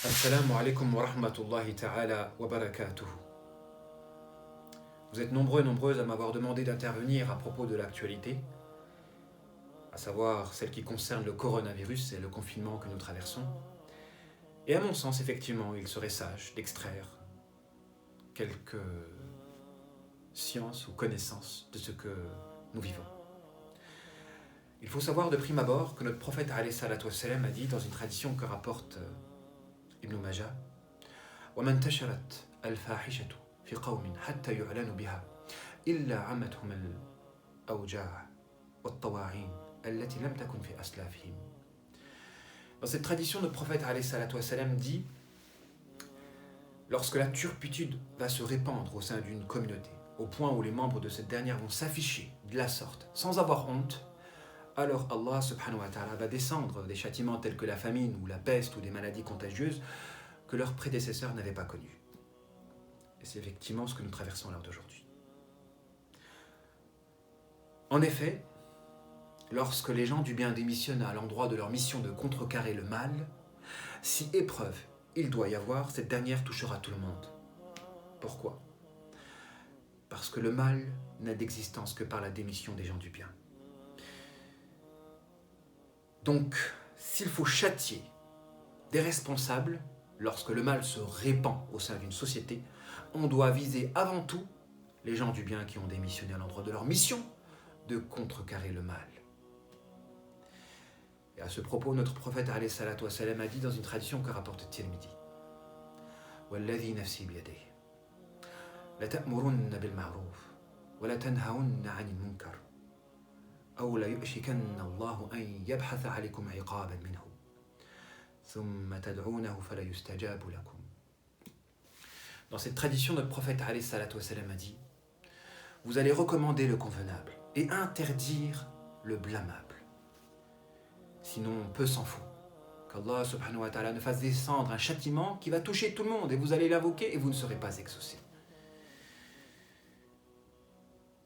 Assalamu alaikum wa rahmatullahi ta'ala wa barakatuhu. Vous êtes nombreux et nombreuses à m'avoir demandé d'intervenir à propos de l'actualité, à savoir celle qui concerne le coronavirus et le confinement que nous traversons. Et à mon sens, effectivement, il serait sage d'extraire quelques sciences ou connaissances de ce que nous vivons. Il faut savoir de prime abord que notre prophète alayhi salatu wassalam a dit dans une tradition que rapporte Ibn Majah: وَمَنْ تَشَرَتْ الْفَاحِشَةُ في قوم حتى يعلن بها إلا عمتهم الأوجاع والطواعين التي لم تكن في أسلافهم. Dans cette tradition, notre prophète alayhi salatu wassalam dit: lorsque la turpitude va se répandre au sein d'une communauté, au point où les membres de cette dernière vont s'afficher de la sorte, sans avoir honte, alors Allah subhanahu wa ta'ala va descendre des châtiments tels que la famine ou la peste ou des maladies contagieuses que leurs prédécesseurs n'avaient pas connues. Et c'est effectivement ce que nous traversons à l'heure d'aujourd'hui. En effet, lorsque les gens du bien démissionnent à l'endroit de leur mission de contrecarrer le mal, si épreuve il doit y avoir, cette dernière touchera tout le monde. Pourquoi ? Parce que le mal n'a d'existence que par la démission des gens du bien. Donc, s'il faut châtier des responsables, lorsque le mal se répand au sein d'une société, on doit viser avant tout les gens du bien qui ont démissionné à l'endroit de leur mission de contrecarrer le mal. Et à ce propos, notre prophète alayhi salatu wassalam a dit dans une tradition que rapporte Tirmidhi: وَالَّذِي نَفْسِي بِيَدِهِ لَتَأْمُرُنَّ بِالْمَعْرُوفِ وَلَتَنْهَوُنَّ عَنِ الْمُنكَرِ أو لا يؤشكن الله أن يبحث عليكم عقابا منه ثم تدعونه فلا يستجاب لكم. Dans cette tradition, notre prophète alayhi salatu wassalam a dit: vous allez recommander le convenable et interdire le blâmable. Sinon, peu s'en faut qu'Allah subhanahu wa ta'ala ne fasse descendre un châtiment qui va toucher tout le monde et vous allez l'invoquer et vous ne serez pas exaucé.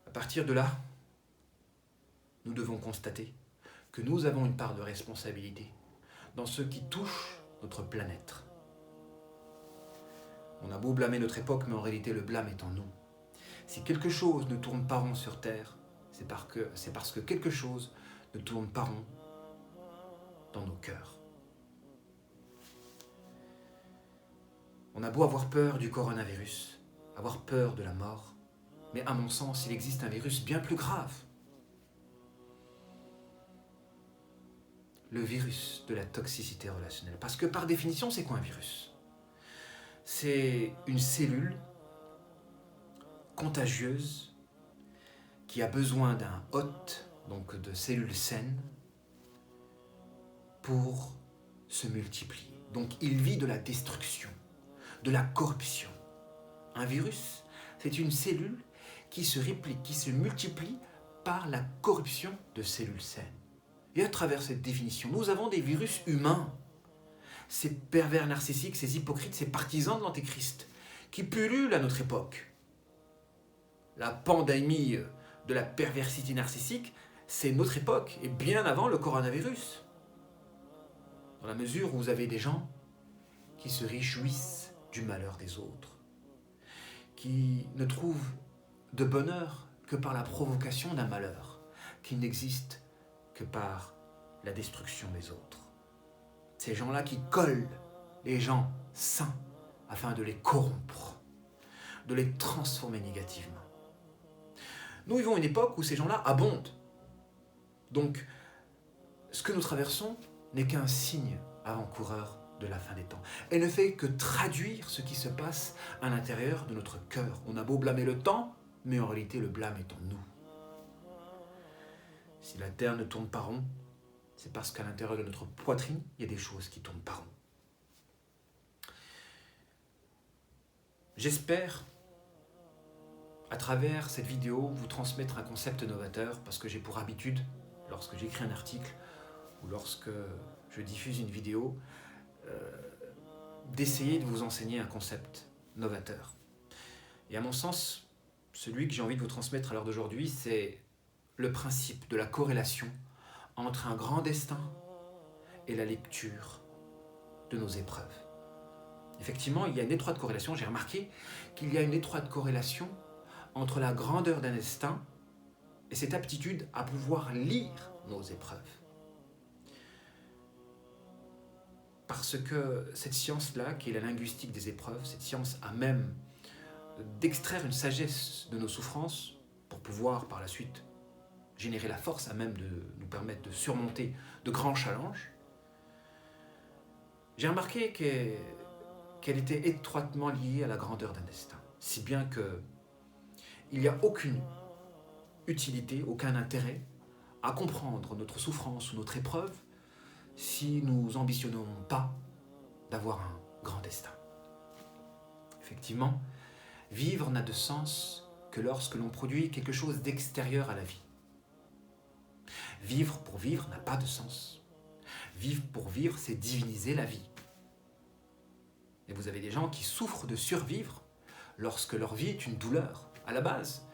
À partir de là, nous devons constater que nous avons une part de responsabilité dans ce qui touche notre planète. On a beau blâmer notre époque, mais en réalité le blâme est en nous. Si quelque chose ne tourne pas rond sur Terre, c'est parce que quelque chose ne tourne pas rond dans nos cœurs. On a beau avoir peur du coronavirus, avoir peur de la mort, mais à mon sens, il existe un virus bien plus grave. Le virus de la toxicité relationnelle. Parce que par définition, c'est quoi un virus ? C'est une cellule contagieuse qui a besoin d'un hôte, donc de cellules saines, pour se multiplier. Donc il vit de la destruction, de la corruption. Un virus, c'est une cellule qui se réplique, qui se multiplie par la corruption de cellules saines. Et à travers cette définition, nous avons des virus humains, ces pervers narcissiques, ces hypocrites, ces partisans de l'antéchrist, qui pullulent à notre époque. La pandémie de la perversité narcissique, c'est notre époque, et bien avant le coronavirus. Dans la mesure où vous avez des gens qui se réjouissent du malheur des autres, qui ne trouvent de bonheur que par la provocation d'un malheur, qui n'existe que par la destruction des autres. Ces gens-là qui collent les gens sains afin de les corrompre, de les transformer négativement. Nous vivons une époque où ces gens-là abondent. Donc, ce que nous traversons n'est qu'un signe avant-coureur de la fin des temps. Elle ne fait que traduire ce qui se passe à l'intérieur de notre cœur. On a beau blâmer le temps, mais en réalité le blâme est en nous. Si la terre ne tourne pas rond, c'est parce qu'à l'intérieur de notre poitrine, il y a des choses qui tournent pas rond. J'espère, à travers cette vidéo, vous transmettre un concept novateur, parce que j'ai pour habitude, lorsque j'écris un article ou lorsque je diffuse une vidéo, d'essayer de vous enseigner un concept novateur. Et à mon sens, celui que j'ai envie de vous transmettre à l'heure d'aujourd'hui, c'est le principe de la corrélation entre un grand destin et la lecture de nos épreuves. Effectivement, il y a une étroite corrélation, j'ai remarqué qu'il y a une étroite corrélation entre la grandeur d'un destin et cette aptitude à pouvoir lire nos épreuves. Parce que cette science-là, qui est la linguistique des épreuves, cette science a même d'extraire une sagesse de nos souffrances pour pouvoir par la suite générer la force à même de nous permettre de surmonter de grands challenges. J'ai remarqué qu'elle était étroitement liée à la grandeur d'un destin, si bien qu'il n'y a aucune utilité, aucun intérêt à comprendre notre souffrance ou notre épreuve si nous ambitionnons pas d'avoir un grand destin. Effectivement, vivre n'a de sens que lorsque l'on produit quelque chose d'extérieur à la vie. Vivre pour vivre n'a pas de sens. Vivre pour vivre, c'est diviniser la vie. Et vous avez des gens qui souffrent de survivre lorsque leur vie est une douleur. À la base,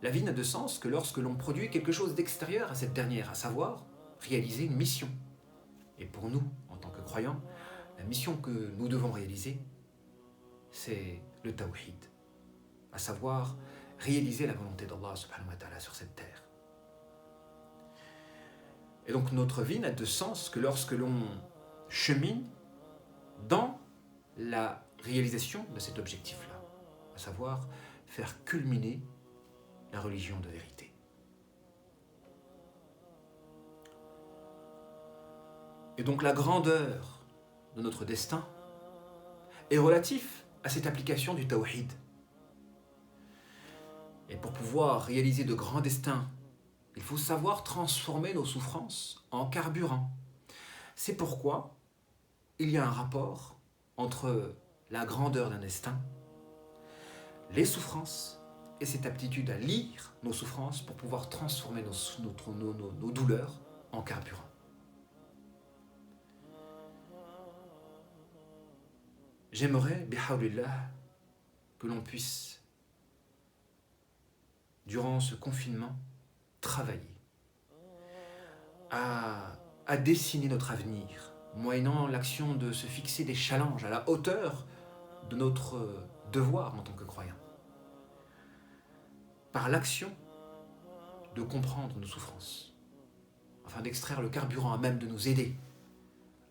la vie n'a de sens que lorsque l'on produit quelque chose d'extérieur à cette dernière, à savoir réaliser une mission. Et pour nous, en tant que croyants, la mission que nous devons réaliser, c'est le tawhid, à savoir réaliser la volonté d'Allah subhanahu wa ta'ala sur cette terre. Et donc notre vie n'a de sens que lorsque l'on chemine dans la réalisation de cet objectif-là, à savoir faire culminer la religion de vérité. Et donc la grandeur de notre destin est relative à cette application du tawhid. Et pour pouvoir réaliser de grands destins, il faut savoir transformer nos souffrances en carburant. C'est pourquoi il y a un rapport entre la grandeur d'un destin, les souffrances et cette aptitude à lire nos souffrances pour pouvoir transformer nos douleurs en carburant. J'aimerais, bihawlillah, que l'on puisse, durant ce confinement, travailler à dessiner notre avenir, moyennant l'action de se fixer des challenges à la hauteur de notre devoir en tant que croyant. Par l'action de comprendre nos souffrances, afin d'extraire le carburant à même de nous aider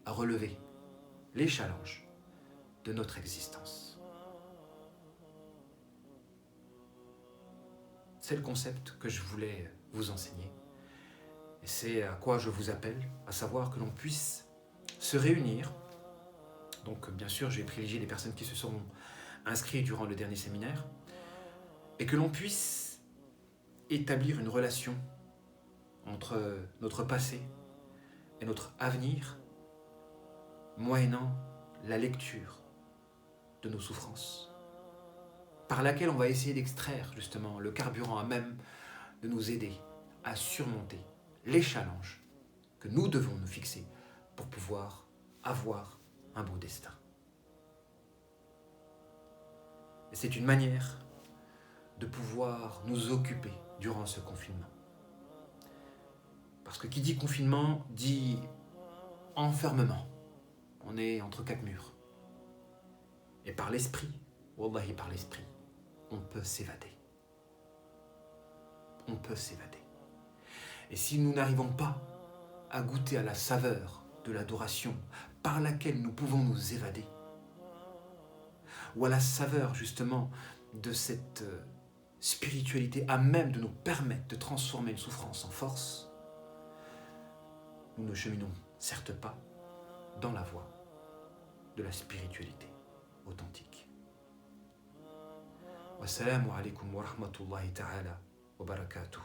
à relever les challenges de notre existence. C'est le concept que je voulais vous enseigner. Et c'est à quoi je vous appelle, à savoir que l'on puisse se réunir. Donc bien sûr, j'ai privilégié les personnes qui se sont inscrites durant le dernier séminaire, et que l'on puisse établir une relation entre notre passé et notre avenir, moyennant la lecture de nos souffrances, par laquelle on va essayer d'extraire justement le carburant à même de nous aider à surmonter les challenges que nous devons nous fixer pour pouvoir avoir un beau destin. Et c'est une manière de pouvoir nous occuper durant ce confinement. Parce que qui dit confinement dit enfermement. On est entre quatre murs. Et par l'esprit, wallahi par l'esprit, on peut s'évader. On peut s'évader. Et si nous n'arrivons pas à goûter à la saveur de l'adoration par laquelle nous pouvons nous évader, ou à la saveur justement de cette spiritualité à même de nous permettre de transformer une souffrance en force, nous ne cheminons certes pas dans la voie de la spiritualité authentique. Wassalamu alaikum wa rahmatullahi ta'ala wa barakatuh.